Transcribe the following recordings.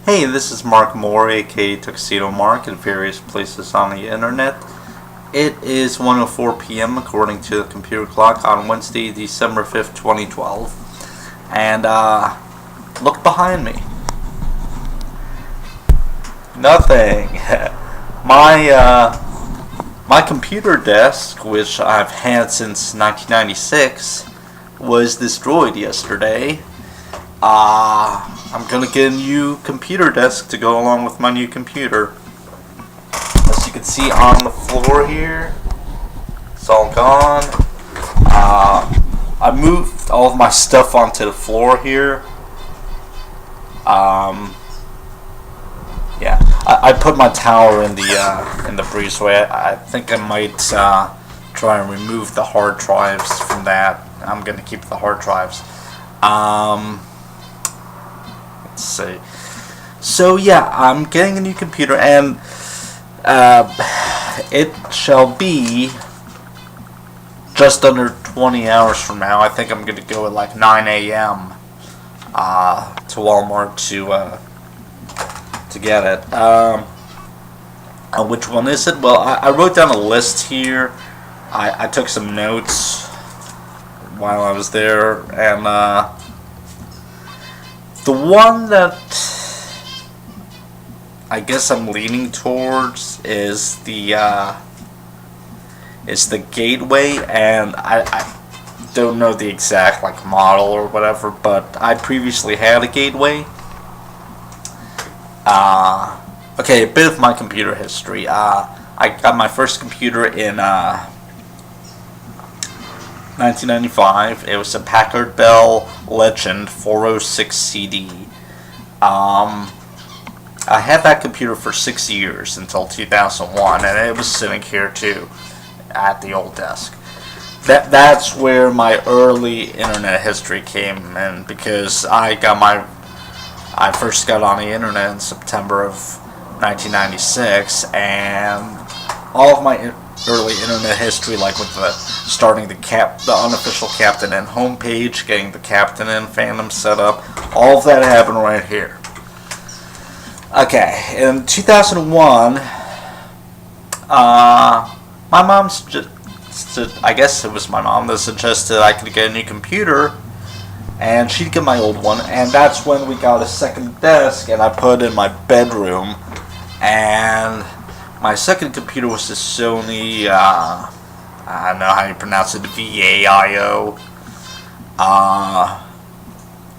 Hey, this is Mark Moore, aka Tuxedo Mark, in various places on the internet. It is 1:04 p.m. according to the computer clock on Wednesday, December 5th, 2012. And, look behind me. Nothing. My computer desk, which I've had since 1996, was destroyed yesterday. I'm gonna get a new computer desk to go along with my new computer. As you can see on the floor here, it's all gone. I moved all of my stuff onto the floor here. Yeah, I put my tower in the breezeway. I think I might try and remove the hard drives from that. I'm gonna keep the hard drives. Let's see. So yeah, I'm getting a new computer, and it shall be just under 20 hours from now. I think I'm gonna go at like 9 a.m. To Walmart to get it. Which one is it? Well, I wrote down a list here. I took some notes while I was there, and the one that I guess I'm leaning towards is the Gateway, and I don't know the exact model or whatever, but I previously had a Gateway. Okay, a bit of my computer history. I got my first computer in 1995. It was a Packard Bell Legend 406 CD. I had that computer for 6 years until 2001, and it was sitting here too at the old desk. That's where my early internet history came in, because I first got on the internet in September of 1996, and all of my early internet history, like with starting the unofficial Captain N homepage, getting the Captain N fandom set up, all of that happened right here. Okay, in 2001, my mom I guess it was my mom that suggested I could get a new computer, and she'd get my old one, and that's when we got a second desk, and I put it in my bedroom, and my second computer was the Sony, I don't know how you pronounce it, VAIO.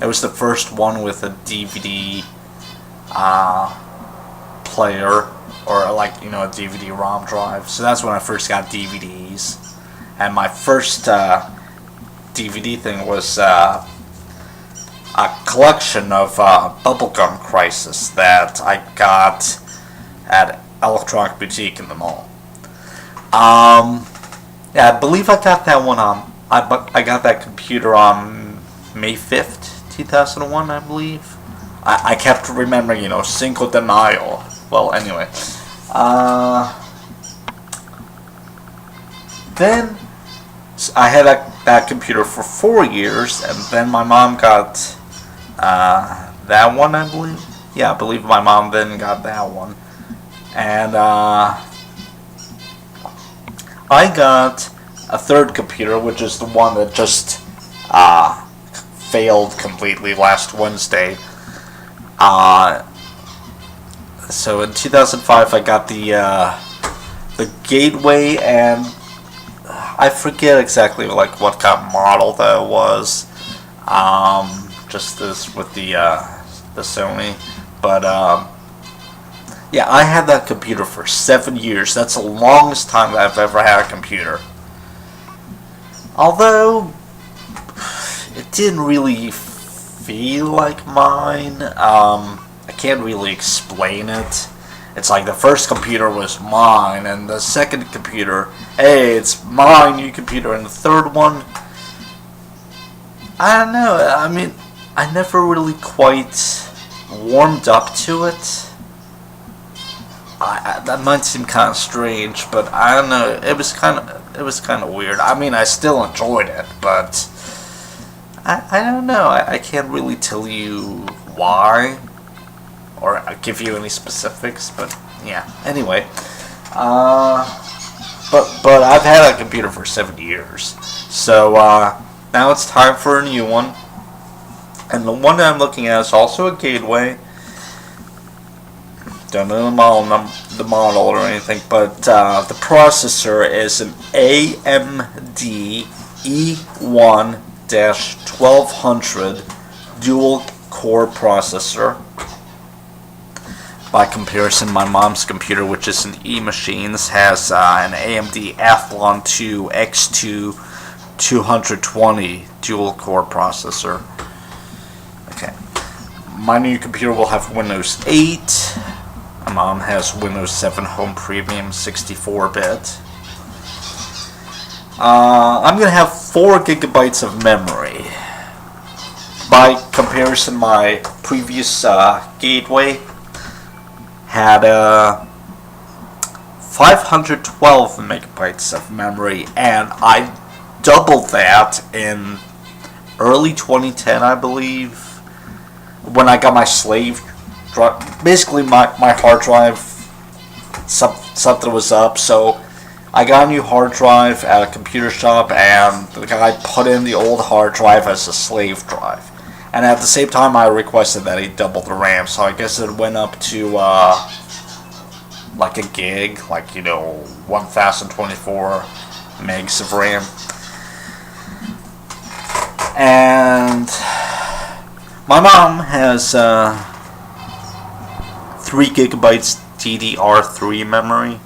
It was the first one with a DVD player, or a DVD-ROM drive. So that's when I first got DVDs. And my first DVD thing was a collection of Bubblegum Crisis that I got at Electronic Boutique in the mall. Yeah, I believe I got that one on. I got that computer on May 5th, 2001, I believe. I kept remembering, Cinco de Mayo. Well, anyway. Then I had that computer for 4 years, and then my mom got that one, I believe. Yeah, I believe my mom then got that one. And I got a third computer, which is the one that just failed completely last Wednesday. So in 2005, I got the Gateway, and I forget exactly what kind of model that was. Just this with the Sony, but yeah, I had that computer for 7 years. That's the longest time that I've ever had a computer. Although it didn't really feel like mine. I can't really explain it. It's like the first computer was mine, and the second computer, hey, it's my new computer, and the third one, I don't know. I mean, I never really quite warmed up to it. That might seem kind of strange, but I don't know. It was kind of weird. I mean, I still enjoyed it, but I don't know. I can't really tell you why. or give you any specifics, but yeah. Anyway, but I've had a computer for 7 years, so now it's time for a new one. And the one that I'm looking at is also a Gateway. Don't know the model or anything, but the processor is an AMD E1-1200 dual core processor. By comparison, my mom's computer, which is an E-Machines, has an AMD Athlon 2 X2 220 dual core processor. Okay, my new computer will have Windows 8. My mom has Windows 7 Home Premium 64-bit. I'm gonna have 4 gigabytes of memory. By comparison, my previous Gateway had 512 megabytes of memory, and I doubled that in early 2010, I believe, when I got my slave drive. Basically, my hard drive, something was up, so I got a new hard drive at a computer shop, and the guy put in the old hard drive as a slave drive. And at the same time, I requested that he double the RAM, so I guess it went up to like a gig, like, 1024 megs of RAM. And my mom has 3 gigabytes DDR3 memory.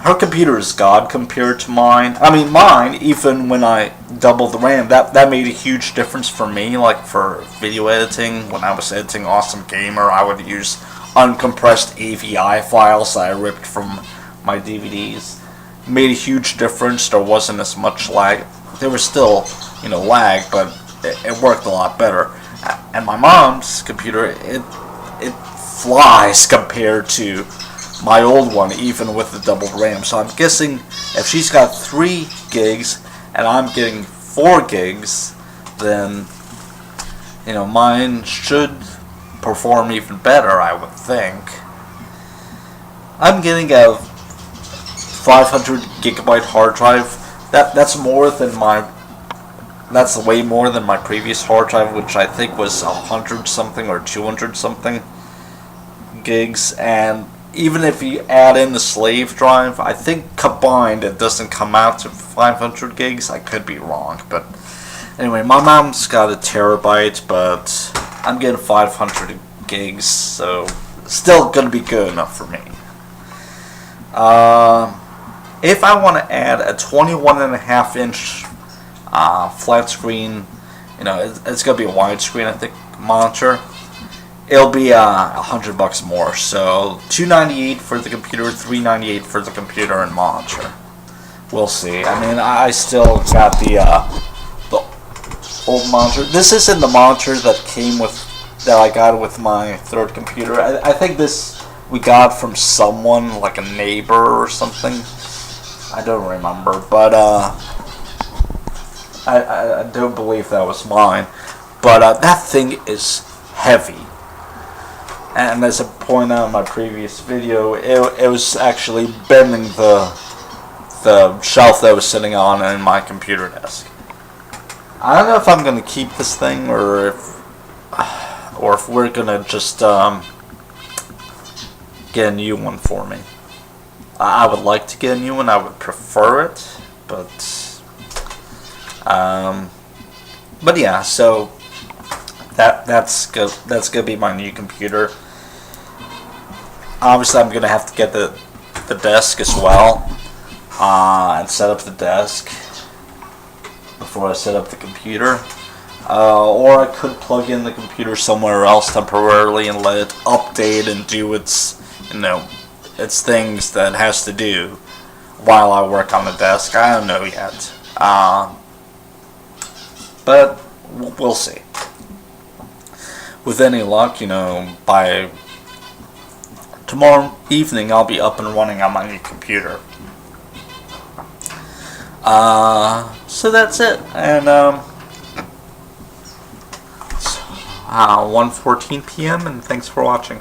Her computer is God compared to mine. I mean, mine, even when I doubled the RAM, that made a huge difference for me. Like, for video editing, when I was editing Awesome Gamer, I would use uncompressed AVI files that I ripped from my DVDs. It made a huge difference. There wasn't as much lag. There was still, lag, but it worked a lot better. And my mom's computer, it flies compared to my old one, even with the double RAM. So I'm guessing if she's got 3 gigs and I'm getting 4 gigs, then mine should perform even better, I would think. I'm getting a 500 gigabyte hard drive. That's way more than my previous hard drive, which I think was 100 something or 200 something gigs. And even if you add in the slave drive, I think combined it doesn't come out to 500 gigs. I could be wrong, but anyway, my mom's got a terabyte, but I'm getting 500 gigs, so still gonna be good enough for me. If I want to add a 21.5 inch flat screen, it's gonna be a widescreen, I think, monitor. It'll be $100 more, so $298 for the computer, $398 for the computer and monitor. We'll see. I mean, I still got the old monitor. This isn't the monitor that I got with my third computer. I think this we got from someone, like a neighbor or something. I don't remember, but I don't believe that was mine. But that thing is heavy. And as I pointed out in my previous video, it was actually bending the shelf that I was sitting on in my computer desk. I don't know if I'm gonna keep this thing or if we're gonna just get a new one for me. I would like to get a new one. I would prefer it, but yeah. So that's gonna be my new computer. Obviously, I'm gonna have to get the desk as well, and set up the desk before I set up the computer. Or I could plug in the computer somewhere else temporarily and let it update and do its things that it has to do while I work on the desk. I don't know yet, but we'll see. With any luck, by tomorrow evening I'll be up and running on my new computer. So that's it, and 1:14 p.m. and thanks for watching.